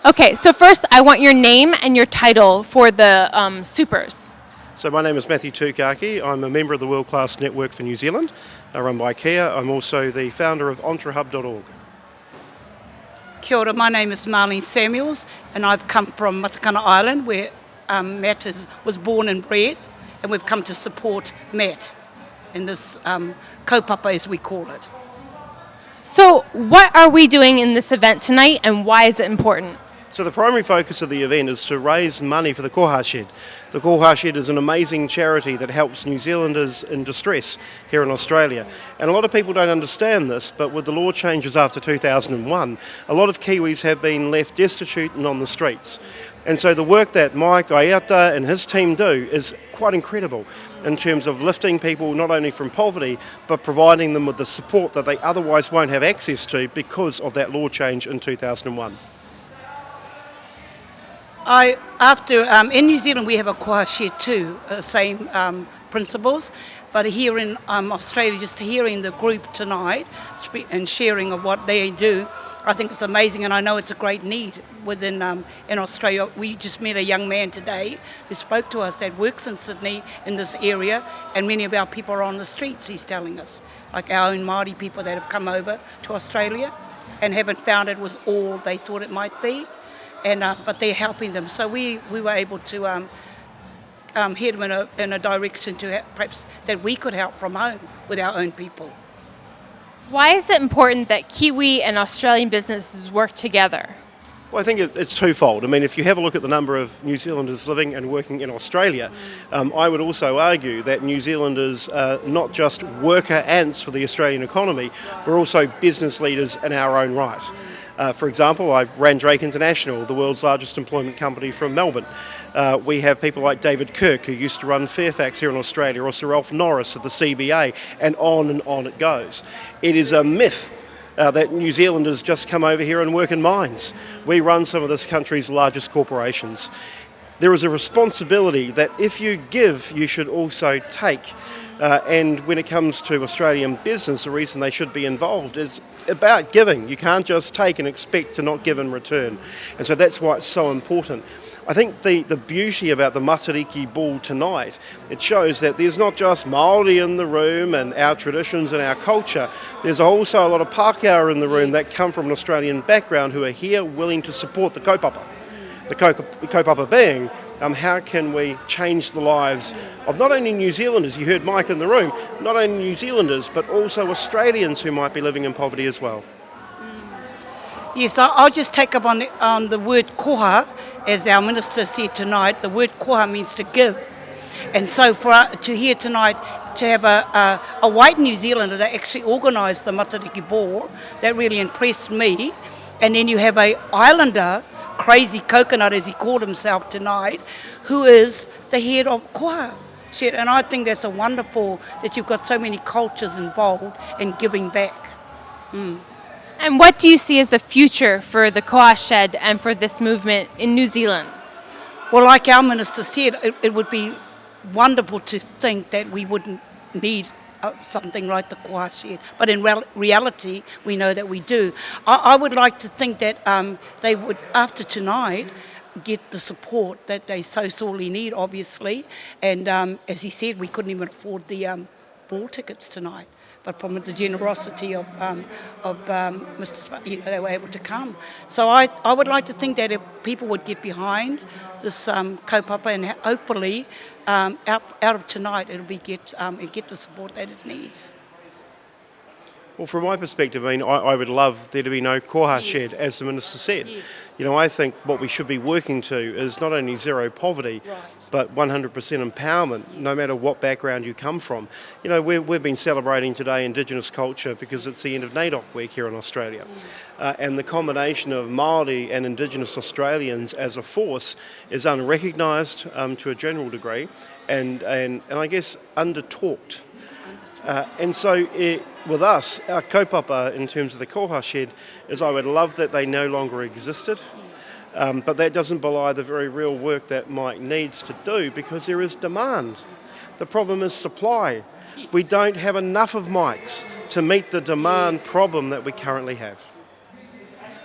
Okay, so first I want your name and your title for the supers. So my name is Matthew Tukaki. I'm a member of the World Class Network for New Zealand, run by Kia. I'm also the founder of EntreHub.org. Kia ora, my name is Marlene Samuels and I've come from Matakana Island where Matt was born and bred, and we've come to support Matt in this kaupapa as we call it. So what are we doing in this event tonight and why is it important? So the primary focus of the event is to raise money for the Koha Shed. The Koha Shed is an amazing charity that helps New Zealanders in distress here in Australia. And a lot of people don't understand this, but with the law changes after 2001, a lot of Kiwis have been left destitute and on the streets. And so the work that Mike Aiata and his team do is quite incredible in terms of lifting people not only from poverty, but providing them with the support that they otherwise won't have access to because of that law change in 2001. In New Zealand we have a Koha Shed too, same principles, but here in Australia, just hearing the group tonight and sharing of what they do, I think it's amazing, and I know it's a great need within in Australia. We just met a young man today who spoke to us that works in Sydney in this area, and many of our people are on the streets, he's telling us, like our own Maori people that have come over to Australia and haven't found it was all they thought it might be. But they're helping them. So we were able to head them in a direction to perhaps that we could help from home with our own people. Why is it important that Kiwi and Australian businesses work together? Well, I think it's twofold. I mean, if you have a look at the number of New Zealanders living and working in Australia, I would also argue that New Zealanders are not just worker ants for the Australian economy, but also business leaders in our own right. For example, I ran Drake International, the world's largest employment company from Melbourne. We have people like David Kirk, who used to run Fairfax here in Australia, or Sir Ralph Norris of the CBA, and on it goes. It is a myth that New Zealanders just come over here and work in mines. We run some of this country's largest corporations. There is a responsibility that if you give, you should also take. And when it comes to Australian business, the reason they should be involved is about giving. You can't just take and expect to not give in return. And so that's why it's so important. I think the beauty about the Matariki Ball tonight, it shows that there's not just Maori in the room and our traditions and our culture, there's also a lot of Pākehā in the room that come from an Australian background who are here willing to support the kaupapa. The kaupapa being, how can we change the lives of not only New Zealanders, you heard Mike in the room, not only New Zealanders, but also Australians who might be living in poverty as well. Yes, I'll just take up on the word koha, as our minister said tonight. The word koha means to give. And so for to hear tonight, to have a white New Zealander that actually organised the Matariki Ball, that really impressed me. And then you have a Islander, Crazy Coconut as he called himself tonight, who is the head of Koha Shed. And I think that's a wonderful that you've got so many cultures involved in giving back. And what do you see as the future for the Koha Shed and for this movement in New Zealand? Well, like our minister said, it would be wonderful to think that we wouldn't need something like the Koha Shed, but in reality we know that we do. I would like to think that they would, after tonight, get the support that they so sorely need, obviously, and as he said, we couldn't even afford the ball tickets tonight, but from the generosity of Mr. they were able to come. So I would like to think that if people would get behind this kaupapa and hopefully out of tonight it'll be get the support that it needs. Well, from my perspective, I mean, I would love there to be no Koha Shed, as the Minister said. Yes. I think what we should be working to is not only zero poverty, but 100% empowerment, no matter what background you come from. We've been celebrating today Indigenous culture because it's the end of NAIDOC week here in Australia. And the combination of Māori and Indigenous Australians as a force is unrecognised to a general degree and I guess under-talked. And so with us, our kaupapa in terms of the Koha Shed is I would love that they no longer existed, but that doesn't belie the very real work that Mike needs to do because there is demand. The problem is supply. We don't have enough of mics to meet the demand problem that we currently have.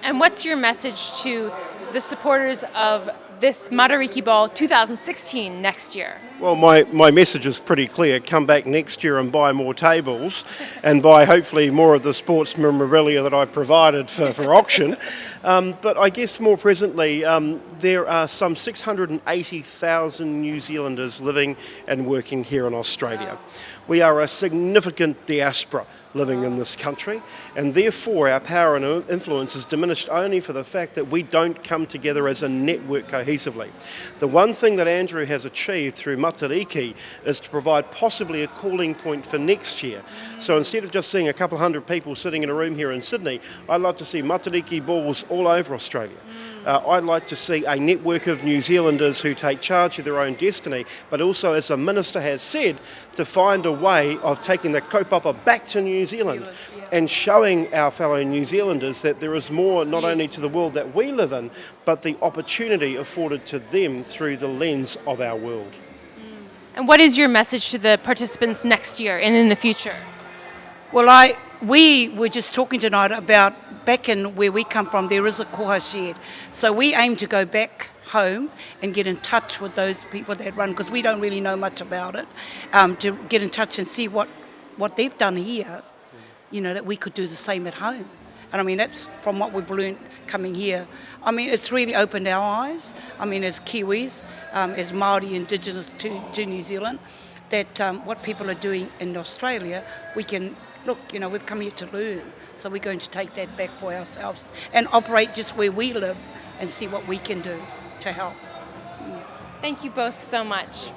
And what's your message to the supporters of this Matariki Ball 2016 next year? Well, my message is pretty clear. Come back next year and buy more tables and buy hopefully more of the sports memorabilia that I provided for auction. But I guess more presently, there are some 680,000 New Zealanders living and working here in Australia. We are a significant diaspora living in this country, and therefore our power and influence is diminished only for the fact that we don't come together as a network cohesively. The one thing that Andrew has achieved through Matariki is to provide possibly a calling point for next year. So instead of just seeing a couple hundred people sitting in a room here in Sydney, I'd love to see Matariki balls all over Australia. I'd like to see a network of New Zealanders who take charge of their own destiny, but also, as the Minister has said, to find a way of taking the kaupapa back to New Zealand and showing our fellow New Zealanders that there is more not only to the world that we live in, but the opportunity afforded to them through the lens of our world. And what is your message to the participants next year and in the future? Well, we were just talking tonight about back in where we come from, there is a Koha Shed. So we aim to go back home and get in touch with those people that run, because we don't really know much about it, to get in touch and see what they've done here, that we could do the same at home. And I mean, that's from what we've learned coming here. I mean, it's really opened our eyes. I mean, as Kiwis, as Maori Indigenous to New Zealand, that what people are doing in Australia, we can, look, we've come here to learn. So we're going to take that back for ourselves and operate just where we live and see what we can do to help. Thank you both so much.